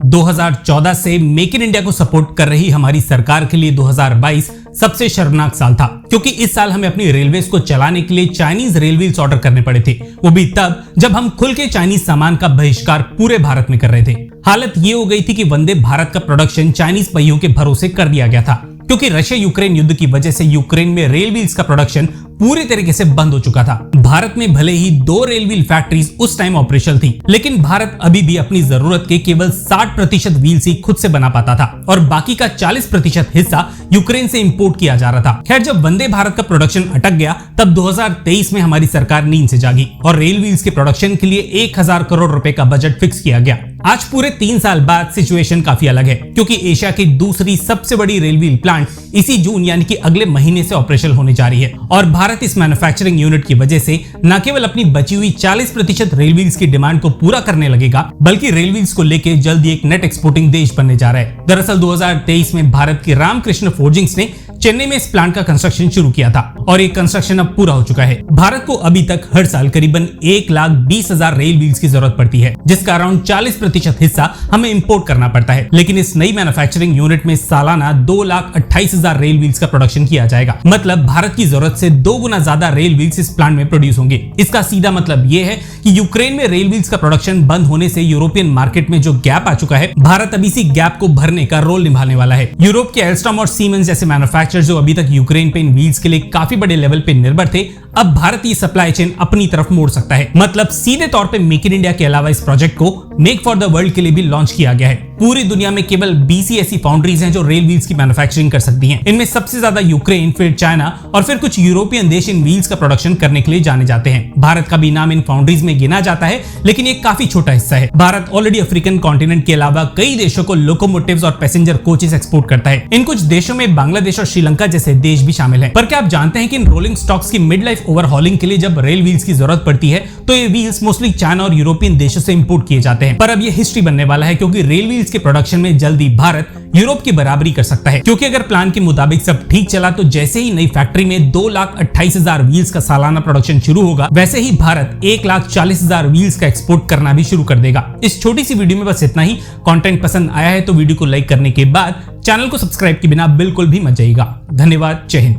2014 से make in India को support कर रही हमारी सरकार के लिए 2022 सबसे शर्मनाक साल था, क्योंकि इस साल हमें अपनी रेलवेज को चलाने के लिए चाइनीज रेलव्हील्स ऑर्डर करने पड़े थे, वो भी तब जब हम खुल के चाइनीज सामान का बहिष्कार पूरे भारत में कर रहे थे। हालत ये हो गई थी कि वंदे भारत का प्रोडक्शन चाइनीज पहियों के भरोसे कर दिया गया था, क्योंकि रशिया यूक्रेन युद्ध की वजह से यूक्रेन में रेल व्हील्स का प्रोडक्शन पूरी तरीके से बंद हो चुका था। भारत में भले ही 2 रेल व्हील फैक्ट्रीज उस टाइम ऑपरेशनल थी, लेकिन भारत अभी भी अपनी जरूरत के केवल 60% व्हील्स ही खुद से बना पाता था और बाकी का 40% हिस्सा यूक्रेन से इंपोर्ट किया जा रहा था। खैर, जब वंदे भारत का प्रोडक्शन अटक गया तब 2023 में हमारी सरकार नींद से जागी और रेल व्हील्स के प्रोडक्शन के लिए 1000 करोड़ रुपए का बजट फिक्स किया गया। आज पूरे 3 साल बाद सिचुएशन काफी अलग है, क्योंकि एशिया की दूसरी सबसे बड़ी रेल व्हील प्लांट इसी जून यानी कि अगले महीने से ऑपरेशनल होने जा रही है और भारत इस मैन्युफैक्चरिंग यूनिट की वजह से न केवल अपनी बची हुई 40% रेल व्हील्स की डिमांड को पूरा करने लगेगा, बल्कि रेल व्हील्स को लेकर जल्दी एक नेट एक्सपोर्टिंग देश बनने जा रहा है। दरअसल 2023 में भारत की रामकृष्ण फोर्जिंग्स ने चेन्नई में इस प्लांट का कंस्ट्रक्शन शुरू किया था और ये कंस्ट्रक्शन अब पूरा हो चुका है। भारत को अभी तक हर साल करीबन 1,20,000 रेल व्हील्स की जरूरत पड़ती है, जिसका अराउंड 40% हिस्सा हमें इंपोर्ट करना पड़ता है। लेकिन इस नई मैन्युफैक्चरिंग यूनिट में सालाना 2,28,000 रेल व्हील्स का प्रोडक्शन किया जाएगा। मतलब भारत की जरूरत से 2 गुना ज्यादा रेल व्हील्स इस प्लांट में प्रोड्यूस होंगे। इसका सीधा मतलब ये है कि यूक्रेन में रेल व्हील्स का प्रोडक्शन बंद होने से यूरोपियन मार्केट में जो गैप आ चुका है, भारत अब इसी गैप को भरने का रोल निभाने वाला है। यूरोप के एल्स्टॉम और सीमेंस जैसे मैन्युफैक्चरर्स जो अभी तक यूक्रेन पे इन व्हील्स के लिए काफी बड़े लेवल पे निर्भर थे, अब भारत ये सप्लाई चेन अपनी तरफ मोड़ सकता है। मतलब सीधे तौर पे मेक इन इंडिया के अलावा इस प्रोजेक्ट को मेक फॉर द वर्ल्ड के लिए भी लॉन्च किया गया है। पूरी दुनिया में केवल 20 ऐसी फाउंड्रीज हैं जो रेल व्हील्स की मैन्युफैक्चरिंग कर सकती हैं। इनमें सबसे ज्यादा यूक्रेन, फिर चाइना और फिर कुछ यूरोपियन देश इन व्हील्स का प्रोडक्शन करने के लिए जाने जाते हैं। भारत का भी नाम इन फाउंड्रीज में गिना जाता है, लेकिन ये काफी छोटा हिस्सा है। भारत ऑलरेडी अफ्रीकन कॉन्टिनेंट के अलावा कई देशों को लोकोमोटिव्स और पैसेंजर कोचेस एक्सपोर्ट करता है। इन कुछ देशों में बांग्लादेश और श्रीलंका जैसे देश भी शामिल हैं। पर क्या आप जानते हैं कि इन रोलिंग स्टॉक्स की मिड लाइफ ओवरहॉलिंग के लिए जब रेल व्हील्स की जरूरत पड़ती है तो ये व्हील्स मोस्टली चाइना और यूरोपियन देशों से इंपोर्ट किए जाते हैं। पर अब ये हिस्ट्री बनने वाला है, क्योंकि रेल व्हील्स के प्रोडक्शन में जल्दी भारत यूरोप की बराबरी कर सकता है। क्योंकि अगर प्लान के मुताबिक सब ठीक चला तो जैसे ही नई फैक्ट्री में 2,28,000 व्हील्स का सालाना प्रोडक्शन शुरू होगा, वैसे ही भारत 1,40,000 व्हील्स का एक्सपोर्ट करना भी शुरू कर देगा। इस छोटी सी वीडियो में बस इतना ही। कंटेंट पसंद आया है तो वीडियो को लाइक करने के बाद चैनल को सब्सक्राइब के बिना बिल्कुल भी मत जाइएगा। धन्यवाद। जय हिंद।